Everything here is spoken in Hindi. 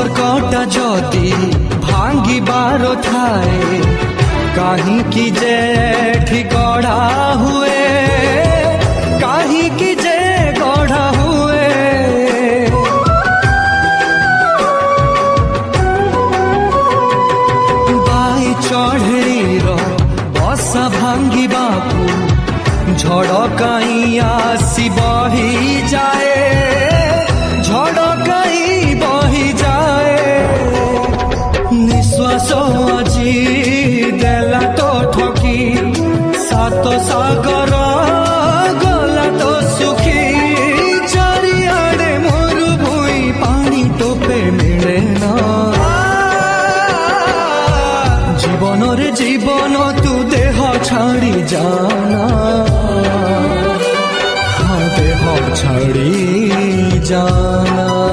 संपर्कटा जदि भांगिबार थाए काहींकि जे एठी गढ़ा हुए काहींकि जे गढ़ा हुए बाई चढ़ेईर बसा भांगिबाकू झड़ काई आसी बही जाए झड़ काई बही जाए निश्वास अजी देला तो ठकी सात सागर गला तो सुखी चारिआडे मोरु भुई पानी टोपे मिले ना जीवन रे जीवन तू देह छाड़ी जाना देह छाड़ी जाना।